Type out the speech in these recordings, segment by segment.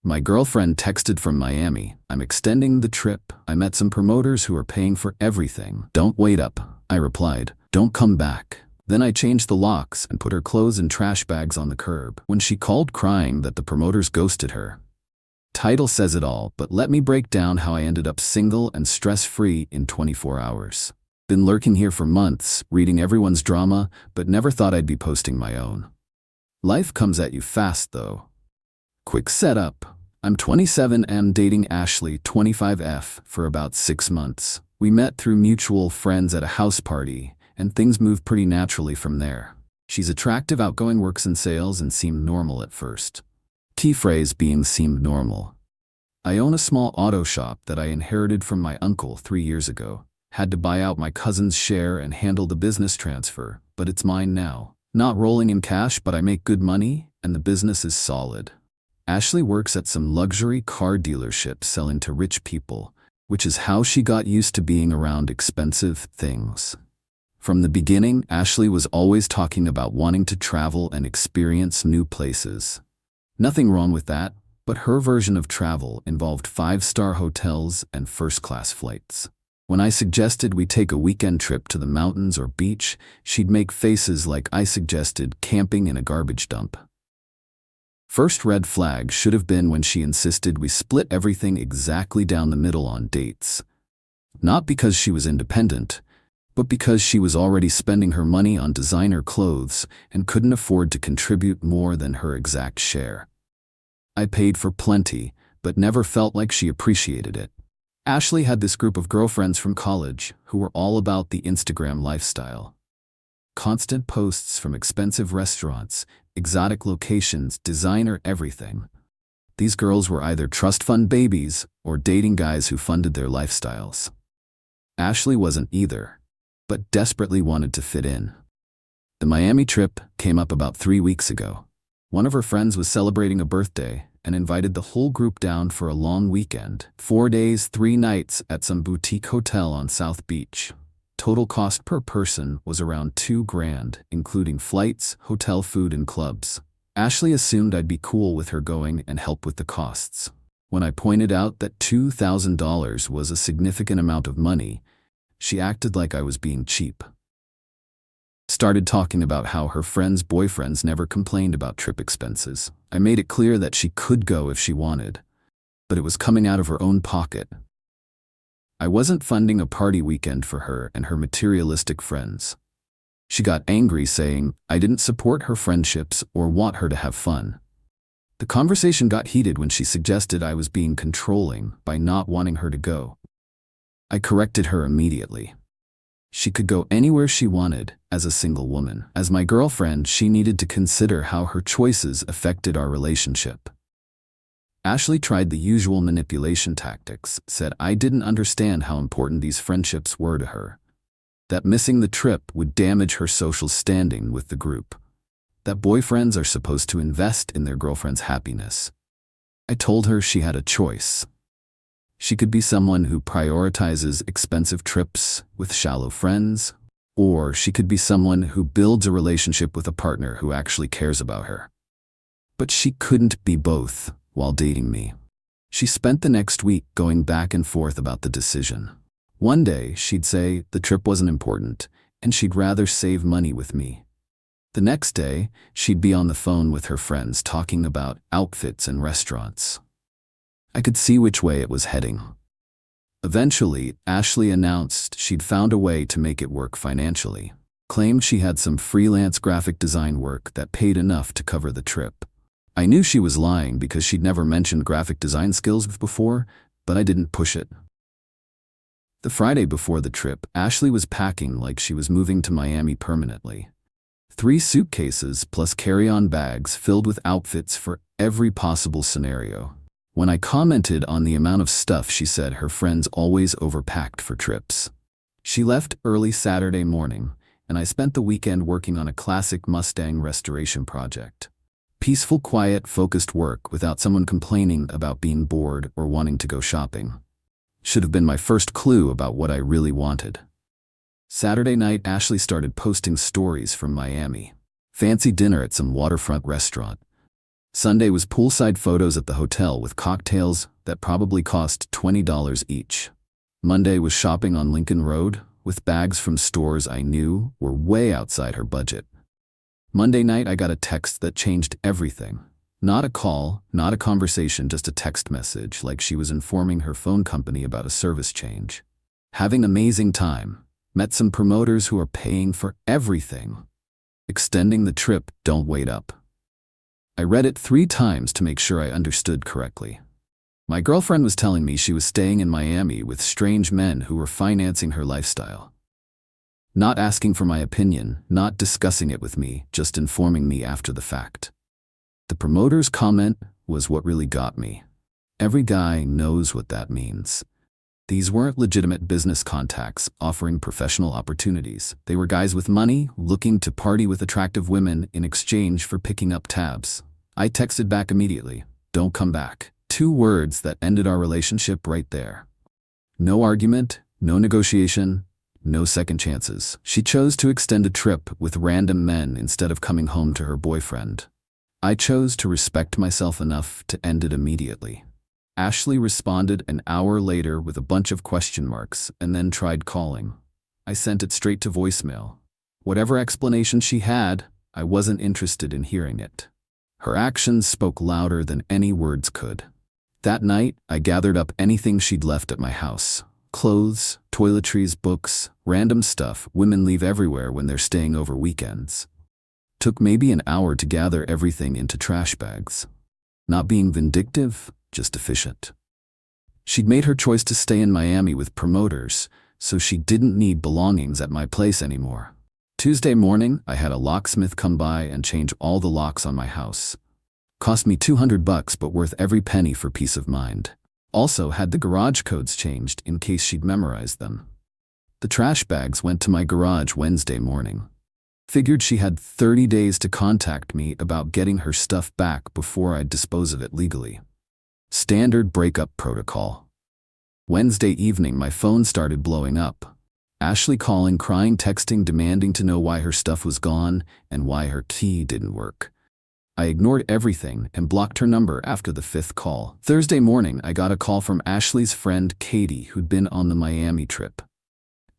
My girlfriend texted from Miami. I'm extending the trip. I met some promoters who are paying for everything. Don't wait up, I replied. Don't come back. Then I changed the locks and put her clothes in trash bags on the curb when she called crying that the promoters ghosted her. Title says it all, but let me break down how I ended up single and stress-free in 24 hours. Been lurking here for months, reading everyone's drama, but never thought I'd be posting my own. Life comes at you fast, though. Quick setup. I'm 27 and dating Ashley, 25F, for about 6 months. We met through mutual friends at a house party, and things moved pretty naturally from there. She's attractive, outgoing, works in sales, and seemed normal at first. Key phrase being seemed normal. I own a small auto shop that I inherited from my uncle 3 years ago. Had to buy out my cousin's share and handle the business transfer, but it's mine now. Not rolling in cash, but I make good money, and the business is solid. Ashley works at some luxury car dealership selling to rich people, which is how she got used to being around expensive things. From the beginning, Ashley was always talking about wanting to travel and experience new places. Nothing wrong with that, but her version of travel involved 5-star hotels and first-class flights. When I suggested we take a weekend trip to the mountains or beach, she'd make faces like I suggested camping in a garbage dump. First red flag should have been when she insisted we split everything exactly down the middle on dates. Not because she was independent, but because she was already spending her money on designer clothes and couldn't afford to contribute more than her exact share. I paid for plenty, but never felt like she appreciated it. Ashley had this group of girlfriends from college who were all about the Instagram lifestyle. Constant posts from expensive restaurants, exotic locations, designer everything. These girls were either trust fund babies or dating guys who funded their lifestyles. Ashley wasn't either, but desperately wanted to fit in. The Miami trip came up about 3 weeks ago. One of her friends was celebrating a birthday and invited the whole group down for a long weekend, 4 days, 3 nights at some boutique hotel on South Beach. Total cost per person was around $2,000, including flights, hotel food, and clubs. Ashley assumed I'd be cool with her going and help with the costs. When I pointed out that $2,000 was a significant amount of money, she acted like I was being cheap. Started talking about how her friends' boyfriends never complained about trip expenses. I made it clear that she could go if she wanted, but it was coming out of her own pocket. I wasn't funding a party weekend for her and her materialistic friends. She got angry, saying I didn't support her friendships or want her to have fun. The conversation got heated when she suggested I was being controlling by not wanting her to go. I corrected her immediately. She could go anywhere she wanted as a single woman. As my girlfriend, she needed to consider how her choices affected our relationship. Ashley tried the usual manipulation tactics, said I didn't understand how important these friendships were to her, that missing the trip would damage her social standing with the group, that boyfriends are supposed to invest in their girlfriend's happiness. I told her she had a choice. She could be someone who prioritizes expensive trips with shallow friends, or she could be someone who builds a relationship with a partner who actually cares about her. But she couldn't be both while dating me. She spent the next week going back and forth about the decision. One day, she'd say the trip wasn't important, and she'd rather save money with me. The next day, she'd be on the phone with her friends talking about outfits and restaurants. I could see which way it was heading. Eventually, Ashley announced she'd found a way to make it work financially, claimed she had some freelance graphic design work that paid enough to cover the trip. I knew she was lying because she'd never mentioned graphic design skills before, but I didn't push it. The Friday before the trip, Ashley was packing like she was moving to Miami permanently. 3 suitcases plus carry-on bags filled with outfits for every possible scenario. When I commented on the amount of stuff, she said her friends always overpacked for trips. She left early Saturday morning, and I spent the weekend working on a classic Mustang restoration project. Peaceful, quiet, focused work without someone complaining about being bored or wanting to go shopping. Should have been my first clue about what I really wanted. Saturday night, Ashley started posting stories from Miami. Fancy dinner at some waterfront restaurant. Sunday was poolside photos at the hotel with cocktails that probably cost $20 each. Monday was shopping on Lincoln Road with bags from stores I knew were way outside her budget. Monday night I got a text that changed everything. Not a call, not a conversation, just a text message like she was informing her phone company about a service change. Having an amazing time. Met some promoters who are paying for everything. Extending the trip, don't wait up. I read it 3 times to make sure I understood correctly. My girlfriend was telling me she was staying in Miami with strange men who were financing her lifestyle. Not asking for my opinion, not discussing it with me, just informing me after the fact. The promoter's comment was what really got me. Every guy knows what that means. These weren't legitimate business contacts offering professional opportunities. They were guys with money looking to party with attractive women in exchange for picking up tabs. I texted back immediately, "Don't come back." 2 words that ended our relationship right there. No argument, no negotiation, no second chances. She chose to extend a trip with random men instead of coming home to her boyfriend. I chose to respect myself enough to end it immediately. Ashley responded an hour later with a bunch of question marks and then tried calling. I sent it straight to voicemail. Whatever explanation she had, I wasn't interested in hearing it. Her actions spoke louder than any words could. That night, I gathered up anything she'd left at my house. Clothes, toiletries, books, random stuff women leave everywhere when they're staying over weekends. Took maybe an hour to gather everything into trash bags. Not being vindictive, just efficient. She'd made her choice to stay in Miami with promoters, so she didn't need belongings at my place anymore. Tuesday morning, I had a locksmith come by and change all the locks on my house. Cost me $200 but worth every penny for peace of mind. Also had the garage codes changed in case she'd memorized them. The trash bags went to my garage Wednesday morning. Figured she had 30 days to contact me about getting her stuff back before I'd dispose of it legally. Standard breakup protocol. Wednesday evening my phone started blowing up. Ashley calling, crying, texting, demanding to know why her stuff was gone and why her key didn't work. I ignored everything and blocked her number after the 5th call. Thursday morning I got a call from Ashley's friend Katie who'd been on the Miami trip.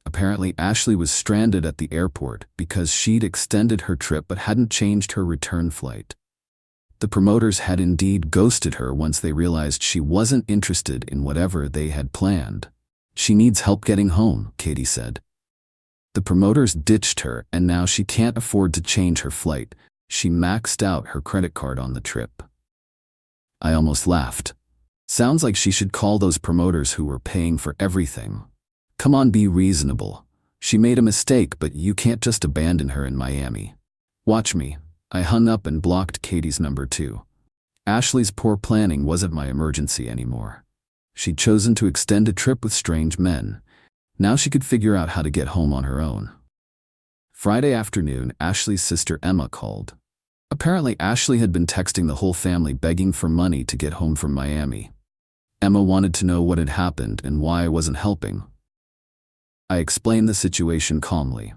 Apparently Ashley was stranded at the airport because she'd extended her trip but hadn't changed her return flight. The promoters had indeed ghosted her once they realized she wasn't interested in whatever they had planned. "She needs help getting home," Katie said. The promoters ditched her and now she can't afford to change her flight. She maxed out her credit card on the trip. I almost laughed. Sounds like she should call those promoters who were paying for everything. Come on, be reasonable. She made a mistake, but you can't just abandon her in Miami. Watch me. I hung up and blocked Katie's number too. Ashley's poor planning wasn't my emergency anymore. She'd chosen to extend a trip with strange men. Now she could figure out how to get home on her own. Friday afternoon, Ashley's sister Emma called. Apparently Ashley had been texting the whole family begging for money to get home from Miami. Emma wanted to know what had happened and why I wasn't helping. I explained the situation calmly.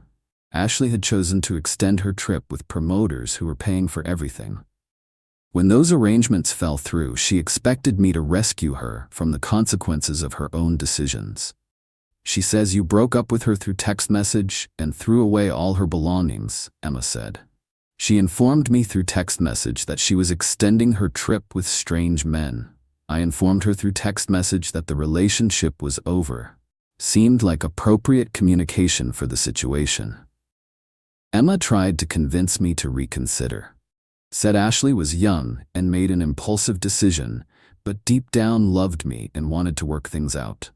Ashley had chosen to extend her trip with promoters who were paying for everything. When those arrangements fell through, she expected me to rescue her from the consequences of her own decisions. "She says you broke up with her through text message and threw away all her belongings," Emma said. "She informed me through text message that she was extending her trip with strange men. I informed her through text message that the relationship was over. Seemed like appropriate communication for the situation." Emma tried to convince me to reconsider. Said Ashley was young and made an impulsive decision, but deep down loved me and wanted to work things out.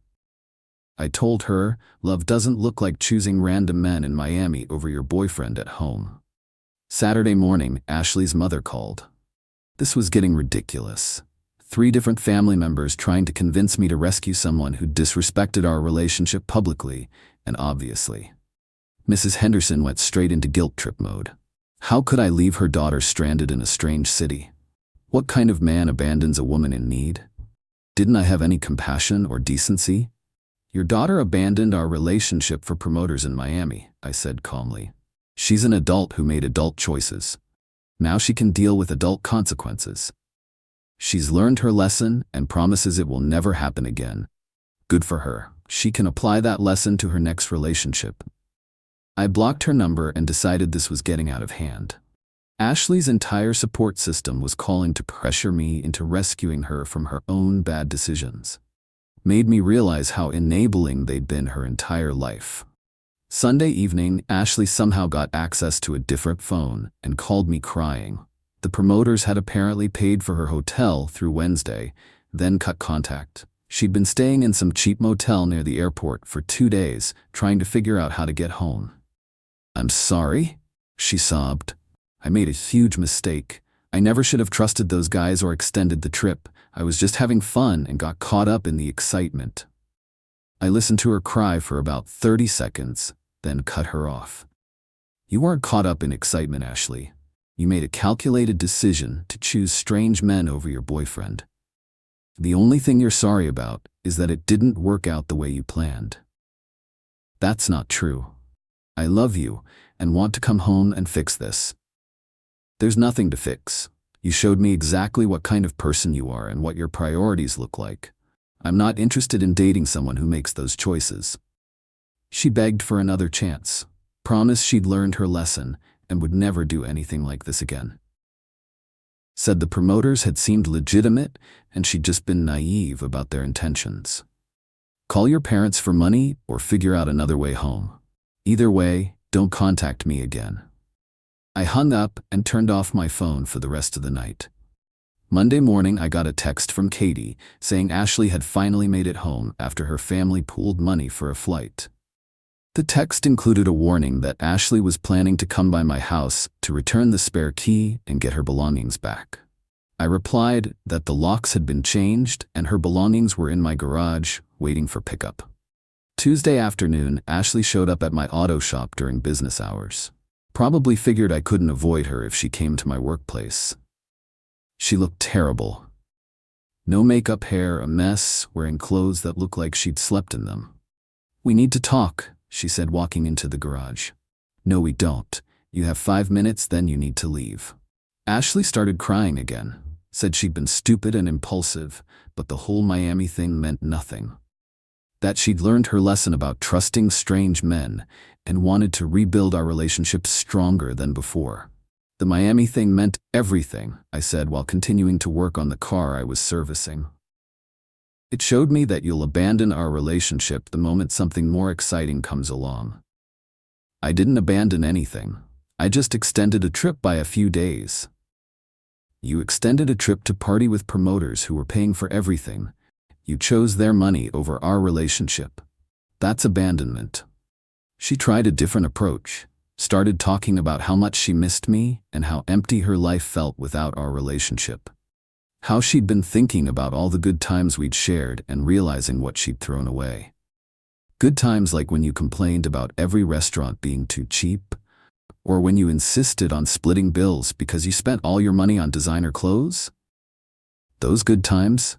I told her, love doesn't look like choosing random men in Miami over your boyfriend at home. Saturday morning, Ashley's mother called. This was getting ridiculous. 3 different family members trying to convince me to rescue someone who disrespected our relationship publicly and obviously. Mrs. Henderson went straight into guilt trip mode. How could I leave her daughter stranded in a strange city? What kind of man abandons a woman in need? Didn't I have any compassion or decency? Your daughter abandoned our relationship for promoters in Miami, I said calmly. She's an adult who made adult choices. Now she can deal with adult consequences. She's learned her lesson and promises it will never happen again. Good for her. She can apply that lesson to her next relationship. I blocked her number and decided this was getting out of hand. Ashley's entire support system was calling to pressure me into rescuing her from her own bad decisions. Made me realize how enabling they'd been her entire life. Sunday evening, Ashley somehow got access to a different phone and called me crying. The promoters had apparently paid for her hotel through Wednesday, then cut contact. She'd been staying in some cheap motel near the airport for 2 days, trying to figure out how to get home. "I'm sorry," she sobbed. "I made a huge mistake. I never should have trusted those guys or extended the trip. I was just having fun and got caught up in the excitement." I listened to her cry for about 30 seconds, then cut her off. "You weren't caught up in excitement, Ashley. You made a calculated decision to choose strange men over your boyfriend. The only thing you're sorry about is that it didn't work out the way you planned." "That's not true. I love you and want to come home and fix this." "There's nothing to fix. You showed me exactly what kind of person you are and what your priorities look like. I'm not interested in dating someone who makes those choices." She begged for another chance, promised she'd learned her lesson and would never do anything like this again. Said the promoters had seemed legitimate and she'd just been naive about their intentions. "Call your parents for money or figure out another way home. Either way, don't contact me again." I hung up and turned off my phone for the rest of the night. Monday morning, I got a text from Katie saying Ashley had finally made it home after her family pooled money for a flight. The text included a warning that Ashley was planning to come by my house to return the spare key and get her belongings back. I replied that the locks had been changed and her belongings were in my garage waiting for pickup. Tuesday afternoon, Ashley showed up at my auto shop during business hours. Probably figured I couldn't avoid her if she came to my workplace. She looked terrible. No makeup, hair a mess, wearing clothes that looked like she'd slept in them. "We need to talk," she said, walking into the garage. "No, we don't. You have 5 minutes, then you need to leave." Ashley started crying again, said she'd been stupid and impulsive, but the whole Miami thing meant nothing. That she'd learned her lesson about trusting strange men and wanted to rebuild our relationship stronger than before. "The Miami thing meant everything," I said while continuing to work on the car I was servicing. "It showed me that you'll abandon our relationship the moment something more exciting comes along." "I didn't abandon anything. I just extended a trip by a few days." "You extended a trip to party with promoters who were paying for everything. You chose their money over our relationship. That's abandonment." She tried a different approach, started talking about how much she missed me and how empty her life felt without our relationship. How she'd been thinking about all the good times we'd shared and realizing what she'd thrown away. Good times like when you complained about every restaurant being too cheap, or when you insisted on splitting bills because you spent all your money on designer clothes. Those good times?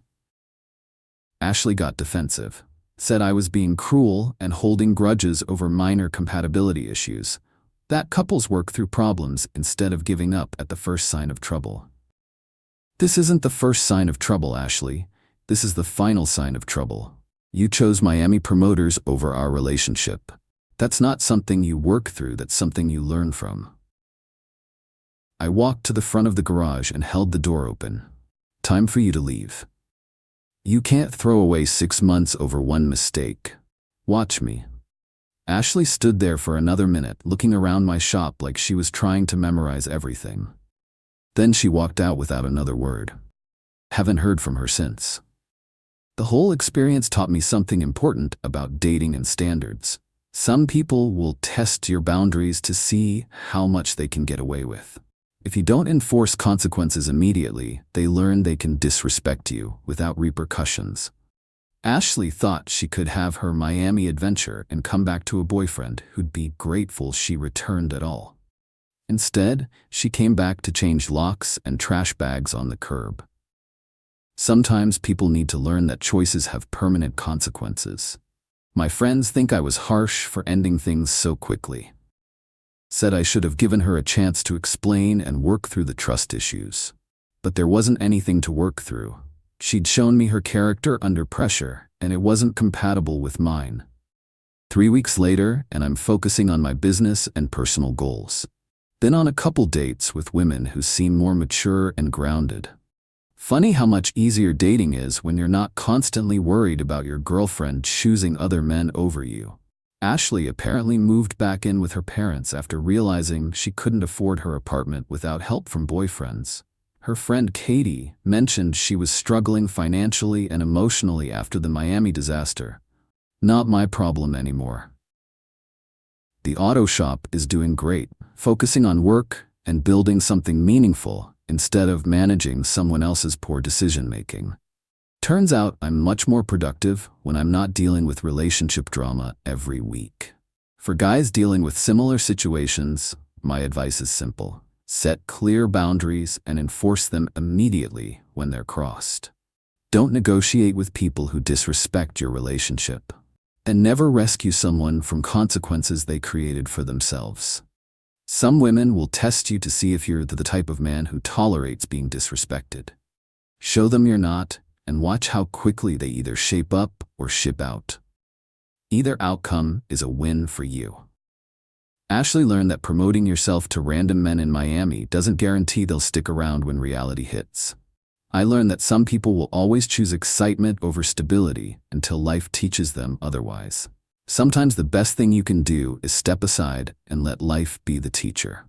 Ashley got defensive, said I was being cruel and holding grudges over minor compatibility issues, that couples work through problems instead of giving up at the first sign of trouble. "This isn't the first sign of trouble, Ashley. This is the final sign of trouble. You chose Miami promoters over our relationship. That's not something you work through, that's something you learn from." I walked to the front of the garage and held the door open. "Time for you to leave. You can't throw away 6 months over one mistake. Watch me." Ashley stood there for another minute, looking around my shop like she was trying to memorize everything. Then she walked out without another word. Haven't heard from her since. The whole experience taught me something important about dating and standards. Some people will test your boundaries to see how much they can get away with. If you don't enforce consequences immediately, they learn they can disrespect you without repercussions. Ashley thought she could have her Miami adventure and come back to a boyfriend who'd be grateful she returned at all. Instead, she came back to change locks and trash bags on the curb. Sometimes people need to learn that choices have permanent consequences. My friends think I was harsh for ending things so quickly. Said I should have given her a chance to explain and work through the trust issues. But there wasn't anything to work through. She'd shown me her character under pressure, and it wasn't compatible with mine. 3 weeks later, and I'm focusing on my business and personal goals. Been on a couple dates with women who seem more mature and grounded. Funny how much easier dating is when you're not constantly worried about your girlfriend choosing other men over you. Ashley apparently moved back in with her parents after realizing she couldn't afford her apartment without help from boyfriends. Her friend Katie mentioned she was struggling financially and emotionally after the Miami disaster. Not my problem anymore. The auto shop is doing great, focusing on work and building something meaningful instead of managing someone else's poor decision-making. Turns out I'm much more productive when I'm not dealing with relationship drama every week. For guys dealing with similar situations, my advice is simple. Set clear boundaries and enforce them immediately when they're crossed. Don't negotiate with people who disrespect your relationship. And never rescue someone from consequences they created for themselves. Some women will test you to see if you're the type of man who tolerates being disrespected. Show them you're not, and watch how quickly they either shape up or ship out. Either outcome is a win for you. Ashley learned that promoting yourself to random men in Miami doesn't guarantee they'll stick around when reality hits. I learned that some people will always choose excitement over stability until life teaches them otherwise. Sometimes the best thing you can do is step aside and let life be the teacher.